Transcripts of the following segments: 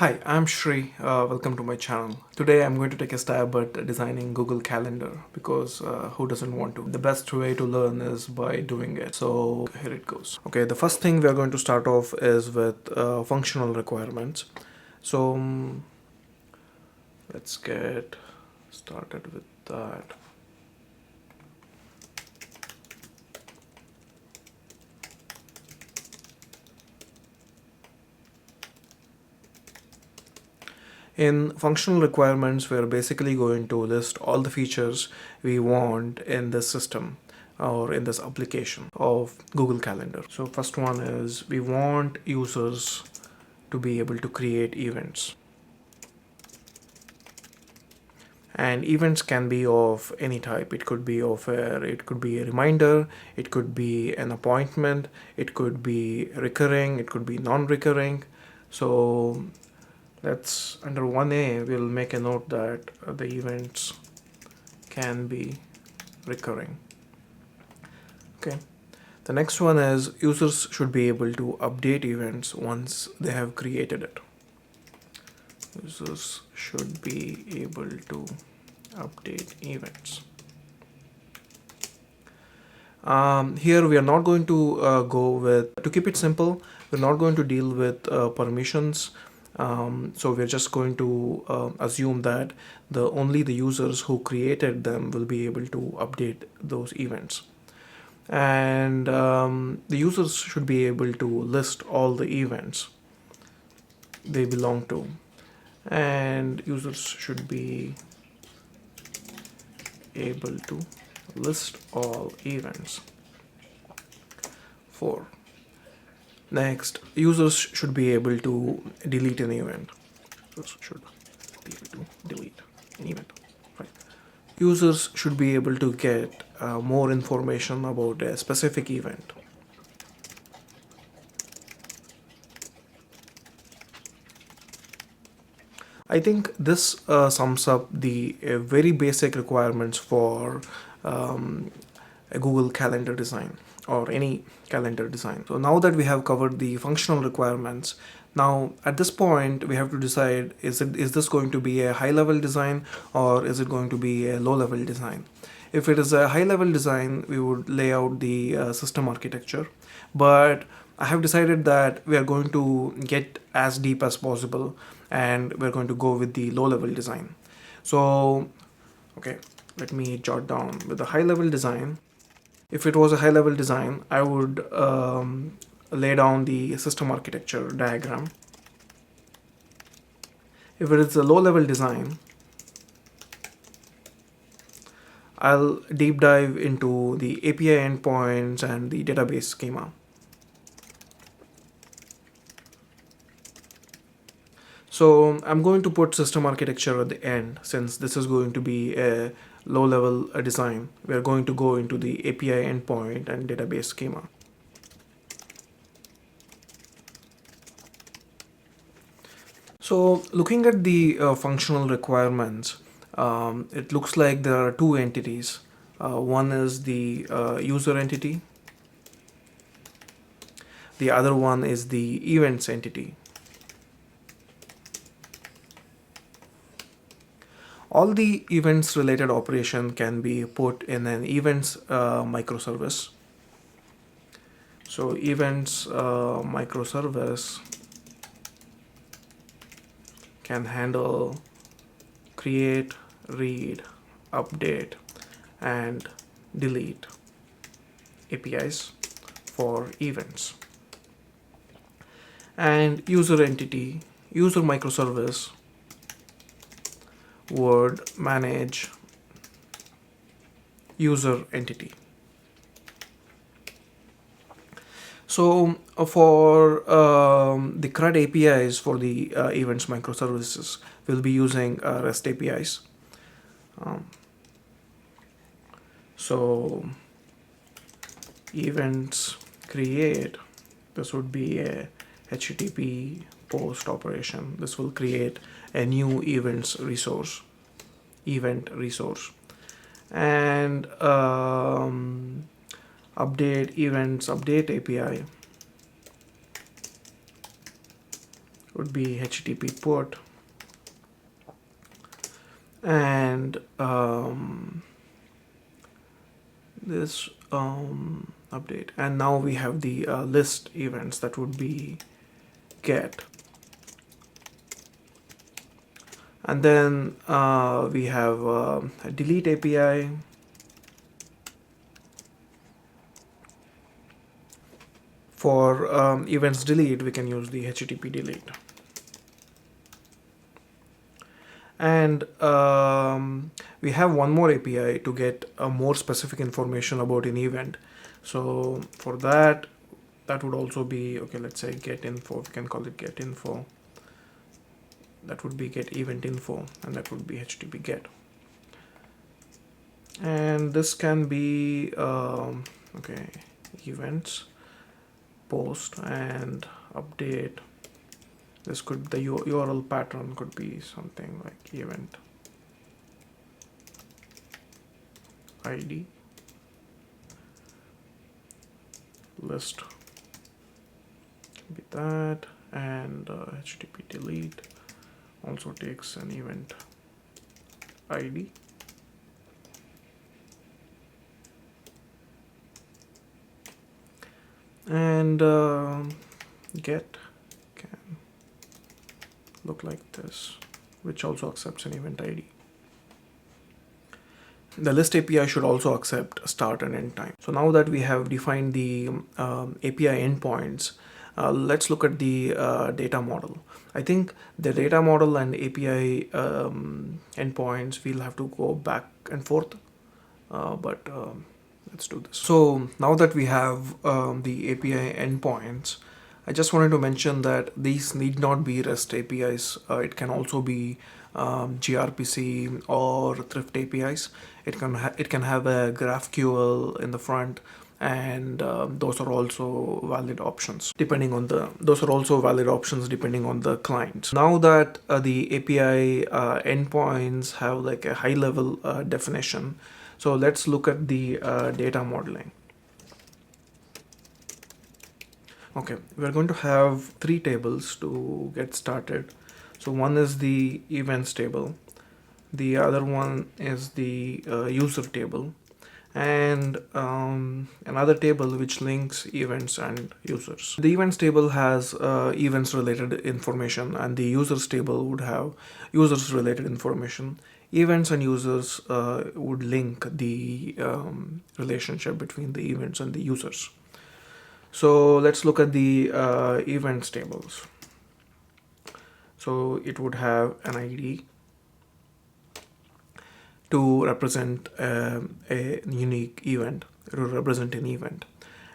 Hi, I'm Shri. Welcome to my channel. Today I'm going to take a stab at designing Google Calendar because who doesn't want to? The best way to learn is by doing it. So here it goes. Okay, the first thing we are going to start off is with functional requirements. So let's get started with that. In functional requirements, we're basically going to list all the features we want in this system or in this application of Google Calendar. So first one is we want users to be able to create events. And events can be of any type. It could be it could be a reminder, it could be an appointment, it could be recurring, it could be non-recurring. So let's under 1A we'll make a note that the events can be recurring. Okay, the next one is users should be able to update events once they have created it. Users should be able to update events. Here we are not going to go with, to keep it simple, we're not going to deal with permissions. So we're just going to assume that only the users who created them will be able to update those events. And the users should be able to list all the events they belong to. And users should be able to list all events. 4. Next, users should be able to delete an event. Users should be able to delete an event. Right. Users should be able to get more information about a specific event. I think this sums up the very basic requirements for a Google Calendar design or any calendar design. So now that we have covered the functional requirements, now at this point we have to decide, is this going to be a high level design or is it going to be a low level design? If it is a high level design, we would lay out the system architecture, but I have decided that we are going to get as deep as possible and we're going to go with the low level design. So, okay, let me jot down with the high level design. If it was a high level design, I would lay down the system architecture diagram. If it is a low level design, I'll deep dive into the API endpoints and the database schema. So I'm going to put system architecture at the end since this is going to be a low level design. We're going to go into the API endpoint and database schema. So looking at the functional requirements, it looks like there are two entities. One is the user entity. The other one is the events entity. All the events related operation can be put in an events microservice. So events microservice can handle create, read, update, and delete APIs for events. And user entity, user microservice would manage user entity. So for the CRUD APIs for the events microservices, we'll be using REST APIs. So events create, this would be a HTTP post operation. This will create a new event resource, and update events update API would be HTTP put, and this update, and now we have the list events that would be get, and then we have a delete API. For events delete, we can use the HTTP delete. And we have one more API to get more specific information about an event. So for that, that would also be, okay, let's say get info, we can call it get info. That would be get event info, and that would be HTTP get. And this can be, okay, events, post, and update. This could, the URL pattern could be something like event ID, list can be that, and HTTP delete also takes an event ID. And get can look like this, which also accepts an event ID. The list API should also accept start and end time. So now that we have defined the API endpoints, let's look at the data model. I think the data model and API endpoints, we'll have to go back and forth, but let's do this. So now that we have the API endpoints, I just wanted to mention that these need not be REST APIs. It can also be gRPC or Thrift APIs. It can have a GraphQL in the front, and those are also valid options depending on the client. Now that the API endpoints have like a high level definition, so let's look at the data modeling. Okay, we're going to have three tables to get started. So one is the events table, the other one is the user table, and another table which links events and users. The events table has events related information, and the users table would have users related information. Events and users would link the relationship between the events and the users. So let's look at the events tables. So it would have an ID to represent a unique event, to represent an event,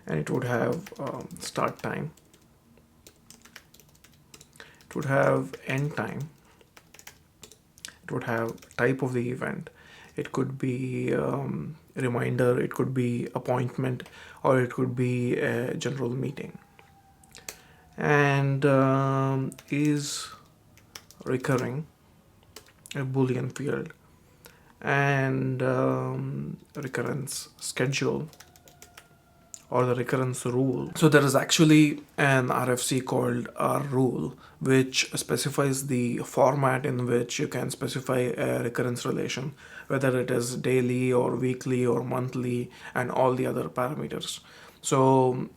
and it would have start time, it would have end time, it would have type of the event. It could be a reminder, it could be appointment, or it could be a general meeting. And is recurring, a Boolean field, and recurrence schedule, or the recurrence rule. So there is actually an RFC called rule, which specifies the format in which you can specify a recurrence relation, whether it is daily or weekly or monthly, and all the other parameters. So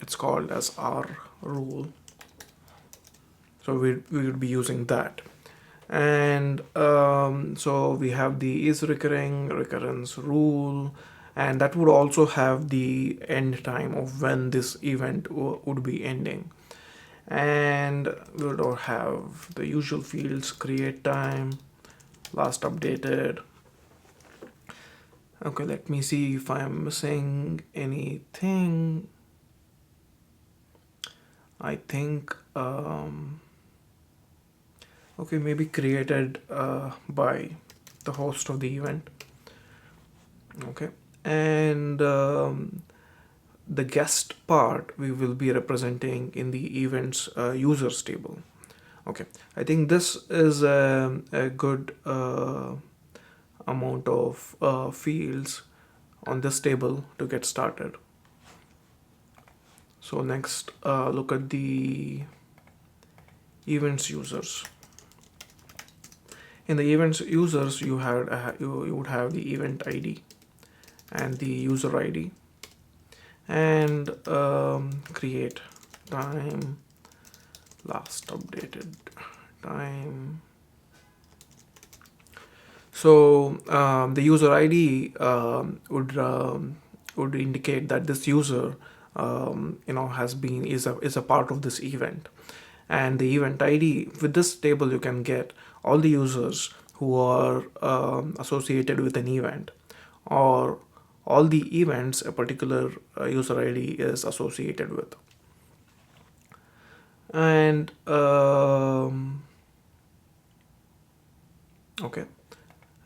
it's called as R rule. So we would be using that. And so we have the is recurring, recurrence rule, and that would also have the end time of when this event would be ending. And we would have the usual fields: create time, last updated. Okay, let me see if I'm missing anything. I think okay, maybe created by the host of the event. Okay, and the guest part we will be representing in the events users table. Okay, I think this is a good amount of fields on this table to get started. So next, look at the events users. In the events users, you would have the event ID and the user ID, and create time last updated time. So the user ID would indicate that this user is a part of this event, and the event ID, with this table you can get all the users who are associated with an event, or all the events a particular user ID is associated with. And okay,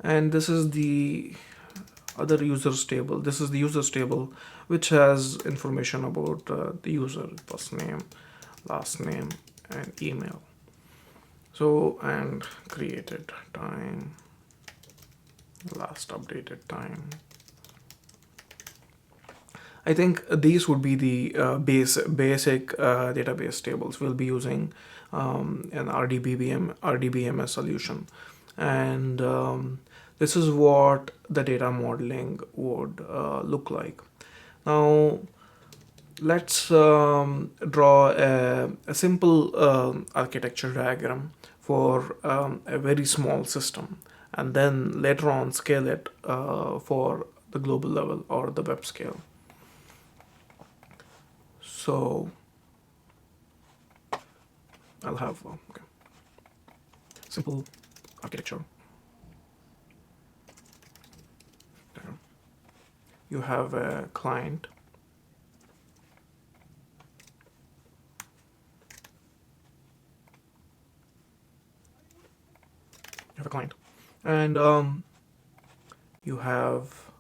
and this is the other users table. This is the users table, which has information about the user, first name, last name, and email. So, and created time, last updated time. I think these would be the basic database tables. We'll be using an RDBMS solution, and this is what the data modeling would look like. Now, let's draw a simple architecture diagram for a very small system, and then later on scale it for the global level or the web scale. So I'll have simple architecture. You have a client. You have a client, and you have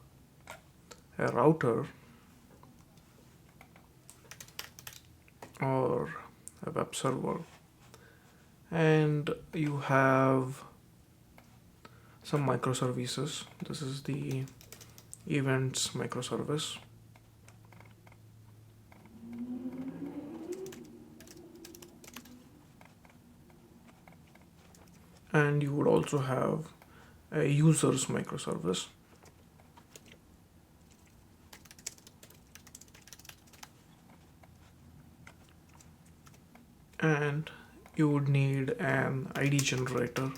a router or a web server, and you have some microservices. This is the events microservice, and you would also have a users microservice, and you would need an ID generator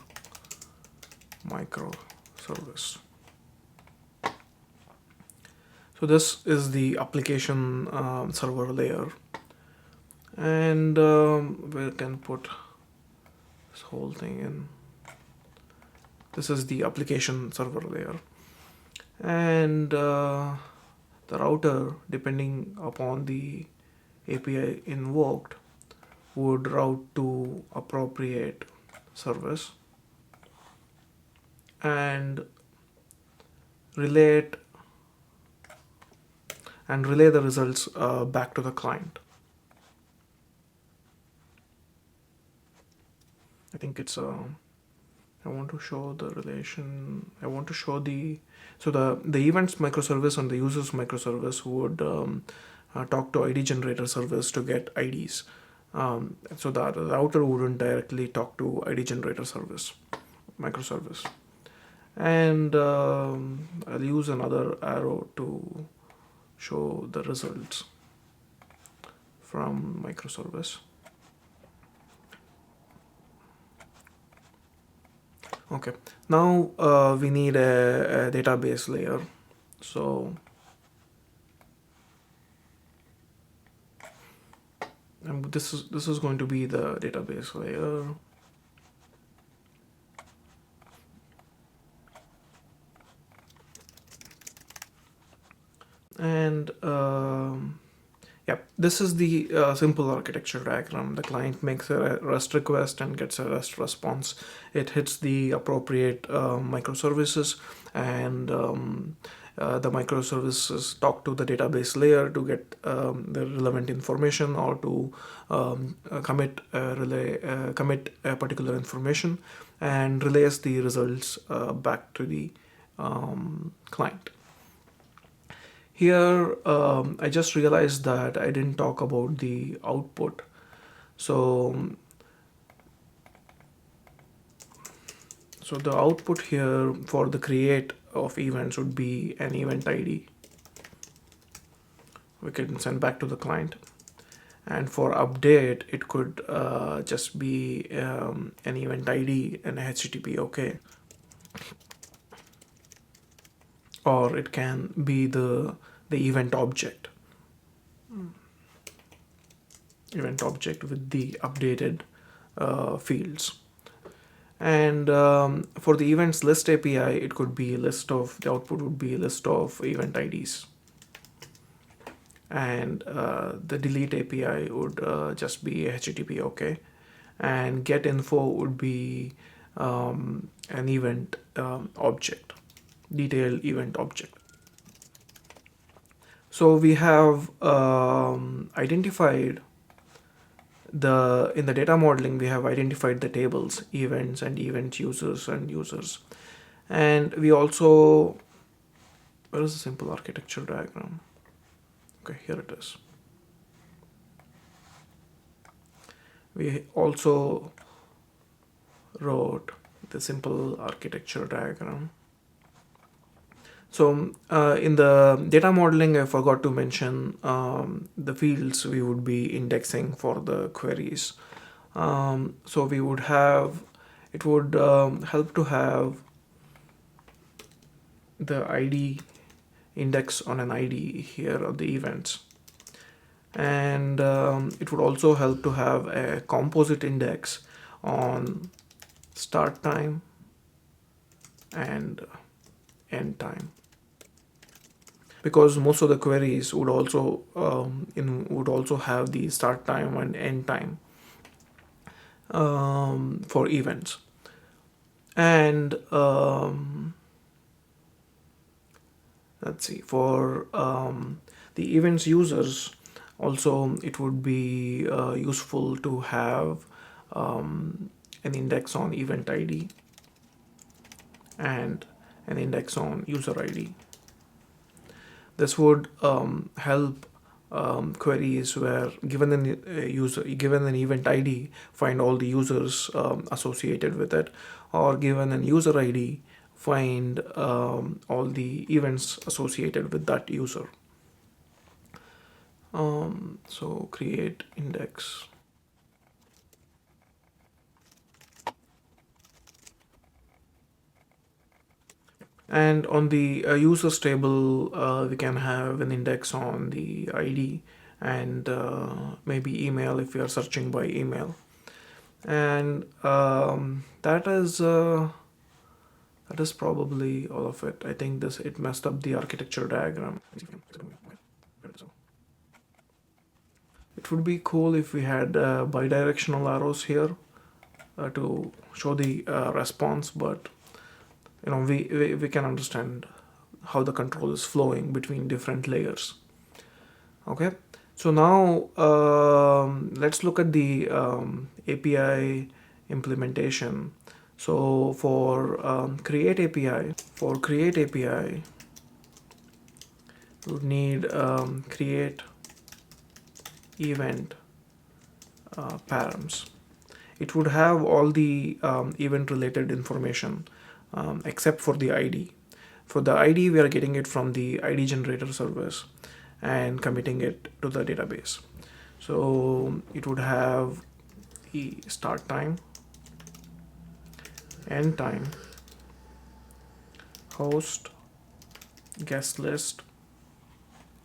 microservice. So this is the application server layer, and we can put this whole thing in. This is the application server layer, and the router, depending upon the API invoked, would route to appropriate service and relay the results back to the client. I think it's I want to show the relation. I want to show so the events microservice and the users microservice would talk to ID generator service to get IDs. So the router wouldn't directly talk to ID generator service microservice. And I'll use another arrow to show the results from microservice. Okay, now we need a database layer. So this is going to be the database layer. And yeah, this is the simple architecture diagram. The client makes a REST request and gets a REST response. It hits the appropriate microservices, and the microservices talk to the database layer to get the relevant information, or to commit a particular information, and relays the results back to the client. Here, I just realized that I didn't talk about the output. So So the output here for the create of events would be an event ID. We can send back to the client. And for update, it could just be an event ID and a HTTP OK. Or it can be the event object. Event object with the updated fields. And for the events list API, it could be a list of, the output would be a list of event IDs. And the delete API would just be a HTTP OK. And get info would be an event object, detailed event object. So we have identified in the data modeling, we have identified the tables, events and event users and users. And we also, where is the simple architecture diagram? Okay, here it is. We also wrote the simple architecture diagram. So in the data modeling, I forgot to mention the fields we would be indexing for the queries. So we would have, it would help to have the ID index on an ID here of the events. And it would also help to have a composite index on start time and end time, because most of the queries would also have the start time and end time for events. And let's see, for the events users also, it would be useful to have an index on event ID and an index on user ID. This would help queries where given an event ID, find all the users associated with it, or given an user ID, find all the events associated with that user. So create index. And on the users table, we can have an index on the ID and maybe email if we are searching by email. And that is probably all of it. I think it messed up the architecture diagram. It would be cool if we had bidirectional arrows here to show the response, but we can understand how the control is flowing between different layers. Okay, so now let's look at the API implementation. So for create API, we would need create event params. It would have all the event related information except for the ID. For the ID, we are getting it from the ID generator service and committing it to the database. So it would have the start time, end time, host, guest list,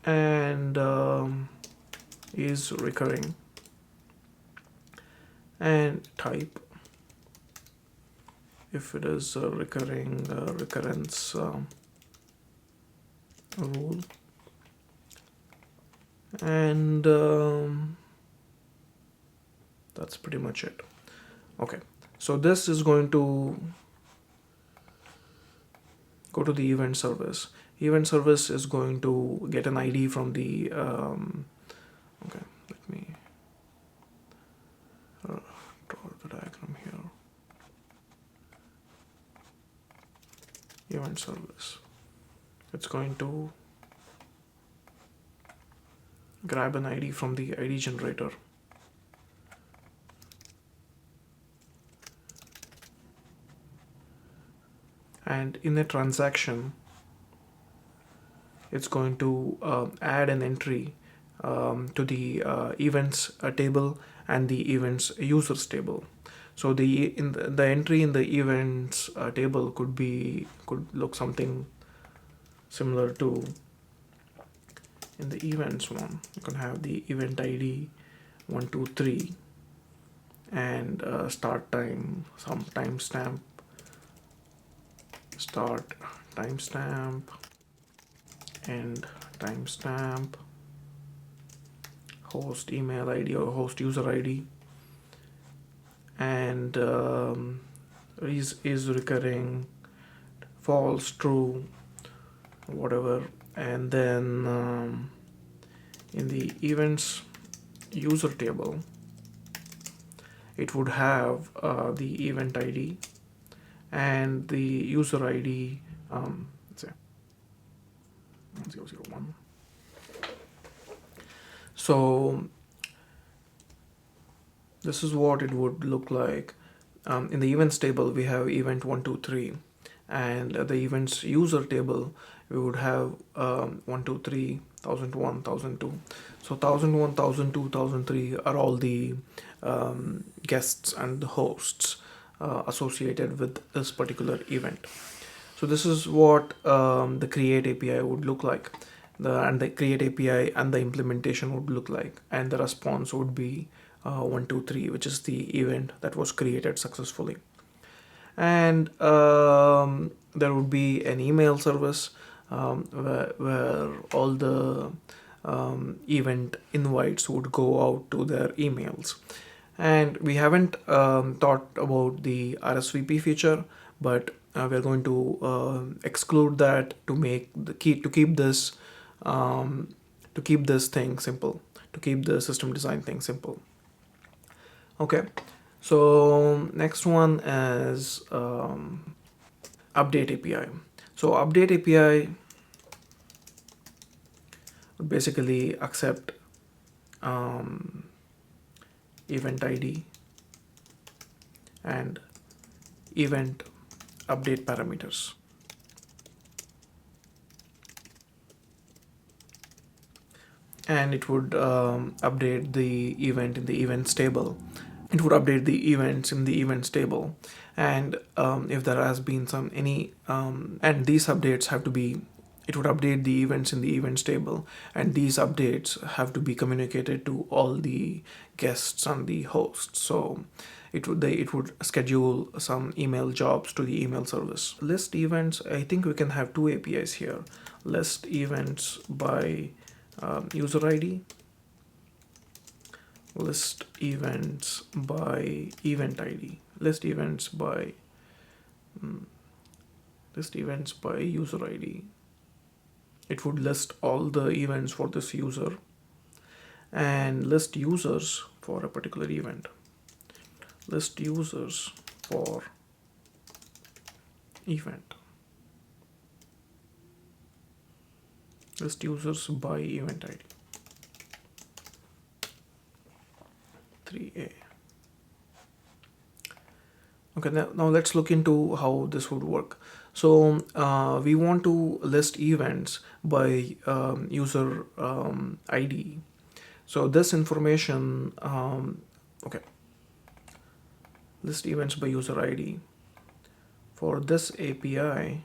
and is recurring, and type if it is a recurring recurrence rule, and that's pretty much it. Okay, so this is going to go to the event service. Event service is going to get an ID from the okay, let me draw the diagram here. Event service, it's going to grab an ID from the ID generator, and in a transaction it's going to add an entry to the events table and the events users table. So the entry in the events table could look something similar to, in the events one you can have the event ID 123 and start time, some timestamp, start timestamp, end timestamp, host email ID or host user ID, and is recurring, false, true, whatever. And then in the events user table it would have the event ID and the user ID, let's say 1001. So this is what it would look like. In the events table we have event 123, and the events user table we would have 123 1001 1002. So 1001 1002 1003 are all the guests and the hosts associated with this particular event. So this is what the create API would look like. And the create API and the implementation would look like, and the response would be 123, which is the event that was created successfully. And there would be an email service where all the event invites would go out to their emails. And we haven't thought about the RSVP feature, but we're going to exclude that to make the key to keep this thing simple, to keep the system design thing simple. Okay, so next one is update API. So update API would basically accept event ID and event update parameters. And it would update the event in the events table. It would update the events in the events table, and if there has been and these updates have to be, it would update the events in the events table, and these updates have to be communicated to all the guests and the hosts. So it would schedule some email jobs to the email service. List events, I think we can have two APIs here. List events by user ID, list events by event ID, list events by user ID. It would list all the events for this user and list users for a particular event. List users for event. List users by event ID. 3A. Okay, now let's look into how this would work. So we want to list events by user ID. So this information, okay, list events by user ID. For this API,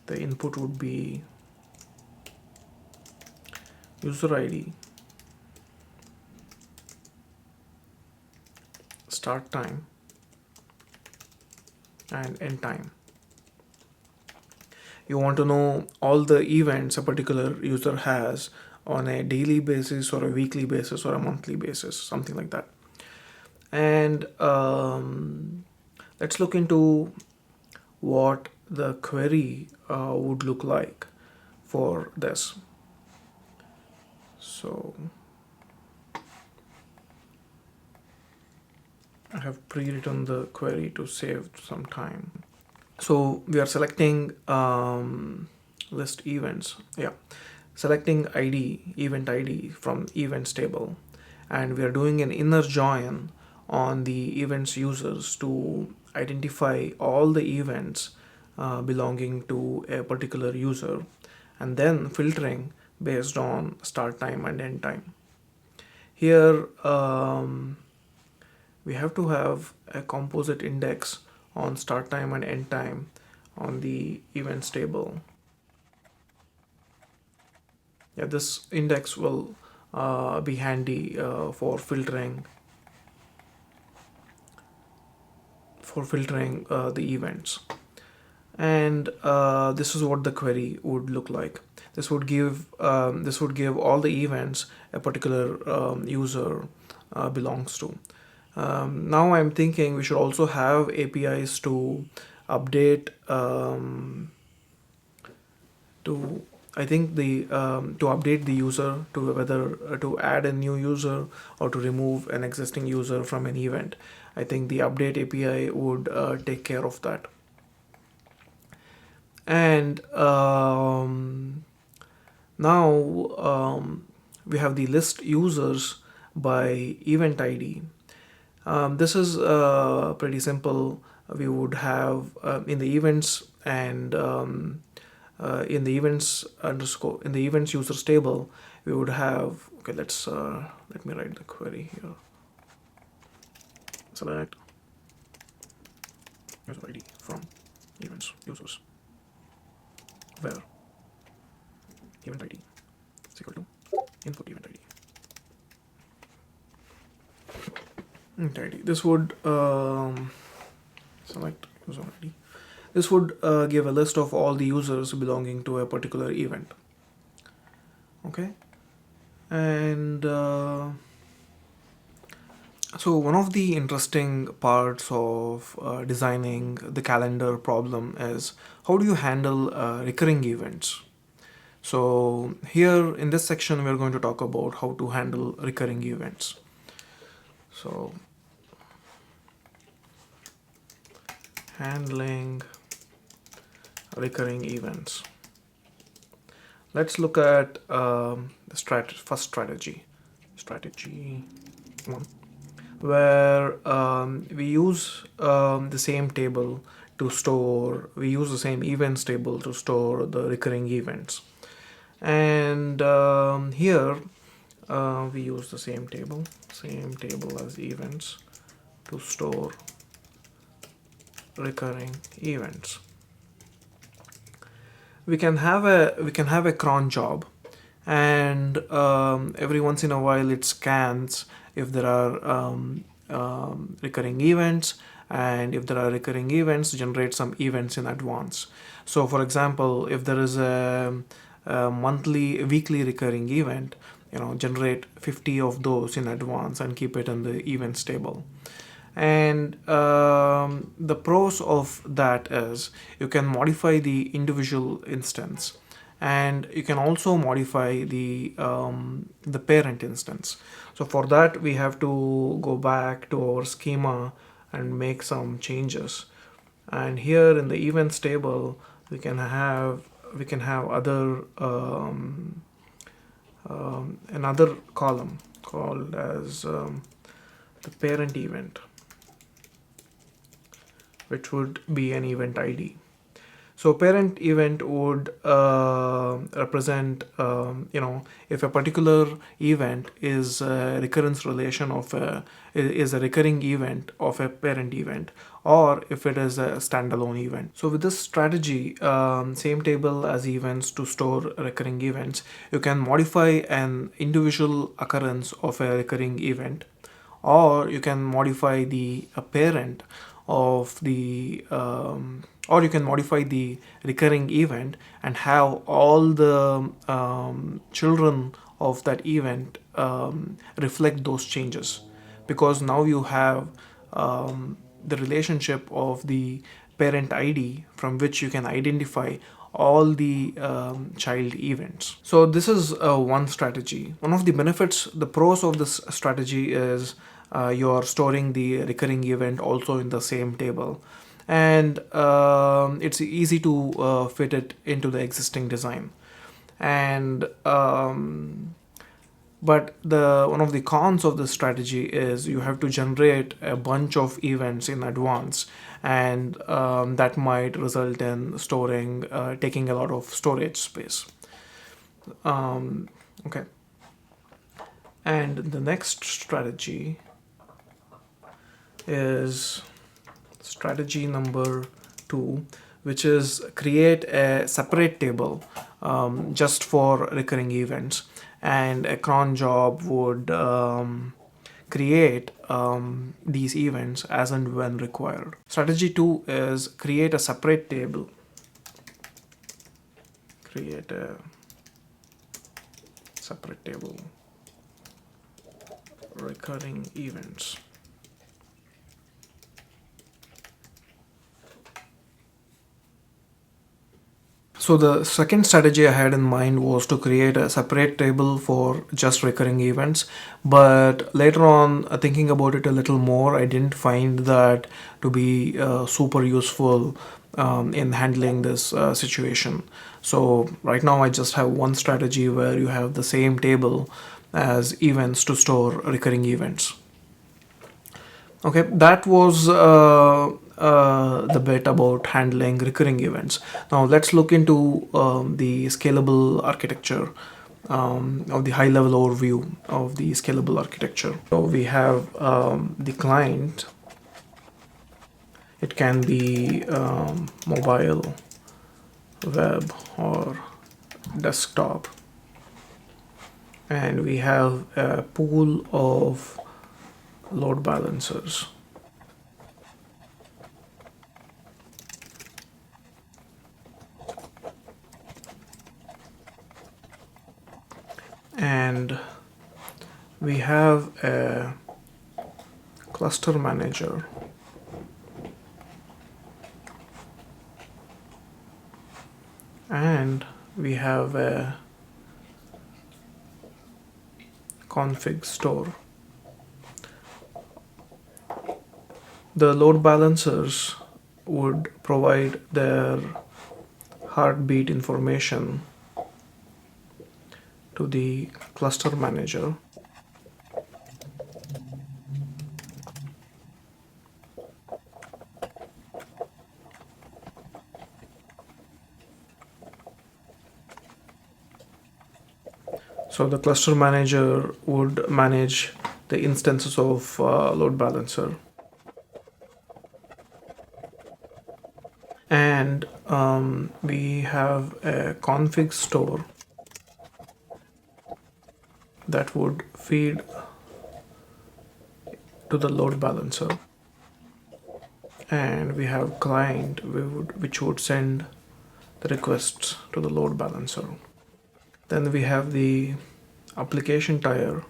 the input would be user ID, start time, and end time. You want to know all the events a particular user has on a daily basis or a weekly basis or a monthly basis, something like that. And let's look into what the query would look like for this. So I have pre-written the query to save some time. So we are selecting list events. Yeah, selecting ID, event ID from events table, and we are doing an inner join on the events users to identify all the events belonging to a particular user, and then filtering based on start time and end time. Here we have to have a composite index on start time and end time on the events table. Yeah, this index will be handy for filtering the events. And this is what the query would look like. This would give all the events a particular user belongs to. Now I'm thinking we should also have APIs to update to I think the to update the user, to whether to add a new user or to remove an existing user from an event. I think the update API would take care of that. And now we have the list users by event ID. This is pretty simple. We would have in the events and in the events users table, we would have, okay, let me write the query here. Select user ID from events users, where event ID is equal to input event ID. This would select user ID. This would give a list of all the users belonging to a particular event. Okay, and so one of the interesting parts of designing the calendar problem is how do you handle recurring events. So here in this section we're going to talk about how to handle recurring events. So handling recurring events. Let's look at the first strategy 1, where we use the same table to store, we use the same events table to store the recurring events. And here we use the same table as events to store recurring events. We can have a cron job, and every once in a while it scans if there are recurring events, and if there are recurring events, generate some events in advance. So for example, if there is a weekly recurring event, generate 50 of those in advance and keep it in the events table. And the pros of that is you can modify the individual instance, and you can also modify the parent instance. So for that we have to go back to our schema and make some changes. And here in the events table we can have other another column called as the parent event, which would be an event ID. So parent event would represent, if a particular event is a recurrence relation of is a recurring event of a parent event, or if it is a standalone event. So with this strategy, same table as events to store recurring events, you can modify an individual occurrence of a recurring event, or you can modify the parent of the or you can modify the recurring event and have all the children of that event reflect those changes, because now you have the relationship of the parent ID from which you can identify all the child events. So this is one strategy. One of the benefits, the pros of this strategy is you're storing the recurring event also in the same table, and it's easy to fit it into the existing design. And But the one of the cons of this strategy is you have to generate a bunch of events in advance, and that might result in storing taking a lot of storage space. Okay, and the next strategy is strategy number 2, which is create a separate table just for recurring events, and a cron job would create these events as and when required. Strategy 2 is create a separate table. Create a separate table, recurring events. So the second strategy I had in mind was to create a separate table for just recurring events, but later on, thinking about it a little more, I didn't find that to be super useful in handling this situation. So right now I just have one strategy where you have the same table as events to store recurring events. Okay, that was the bit about handling recurring events. Now let's look into the scalable architecture, of the high level overview of the scalable architecture. So we have the client. It can be mobile, web, or desktop. And we have a pool of load balancers. And we have a cluster manager. And we have a config store. The load balancers would provide their heartbeat information to the cluster manager. So the cluster manager would manage the instances of load balancer. And we have a config store that would feed to the load balancer. And we have client which would send the requests to the load balancer. Then we have the application tier.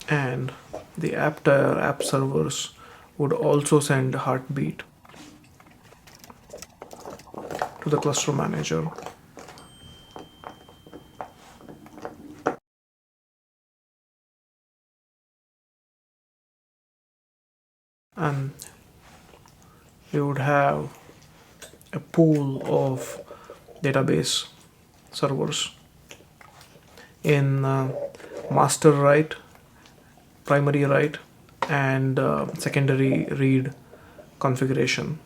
And the app tier app servers would also send heartbeat to the cluster manager. And we would have a pool of database servers in master write, primary write, and secondary read configuration.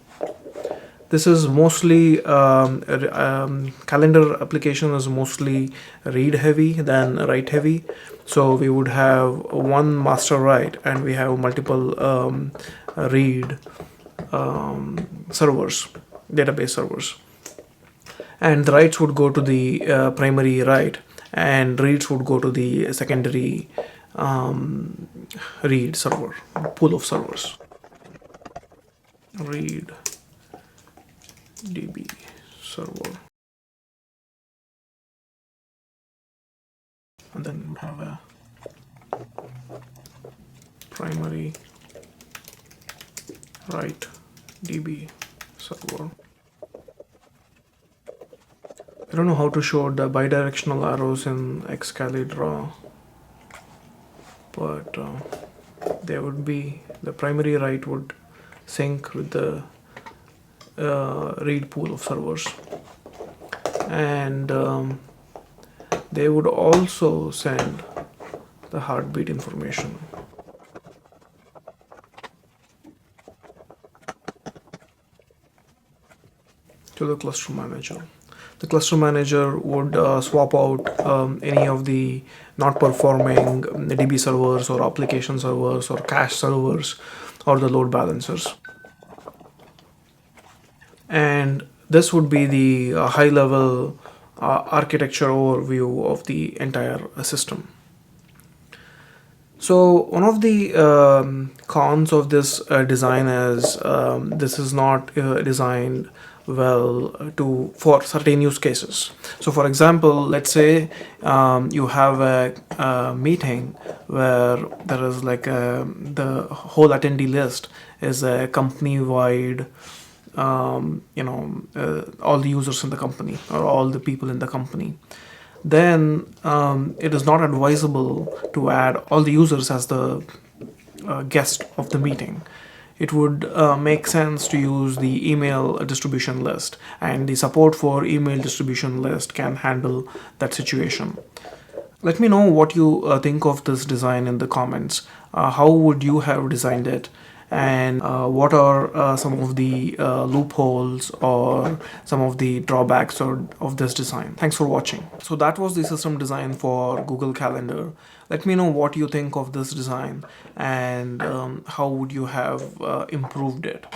This is mostly calendar application is mostly read heavy than write heavy. So we would have one master write and we have multiple read servers, database servers. And the writes would go to the primary write, and reads would go to the secondary read server, pool of servers. Read DB server. And then we have a primary write DB server. I don't know how to show the bidirectional arrows in Excalibur, but there would be the primary write would sync with the read pool of servers, and they would also send the heartbeat information to the cluster manager. The cluster manager would swap out any of the not performing DB servers or application servers or cache servers or the load balancers. And this would be the high level architecture overview of the entire system. So one of the cons of this design is this is not designed well for certain use cases. So for example, let's say you have a meeting where there is like the whole attendee list is a company-wide, all the users in the company or all the people in the company. Then it is not advisable to add all the users as the guest of the meeting. It would make sense to use the email distribution list, and the support for email distribution list can handle that situation. Let me know what you think of this design in the comments. How would you have designed it? And what are some of the loopholes or some of the drawbacks of this design? Thanks for watching. So that was the system design for Google Calendar. Let me know what you think of this design and how would you have improved it.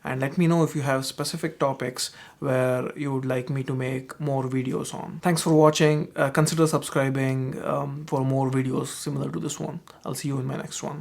And let me know if you have specific topics where you would like me to make more videos on. Thanks for watching. Consider subscribing for more videos similar to this one. I'll see you in my next one.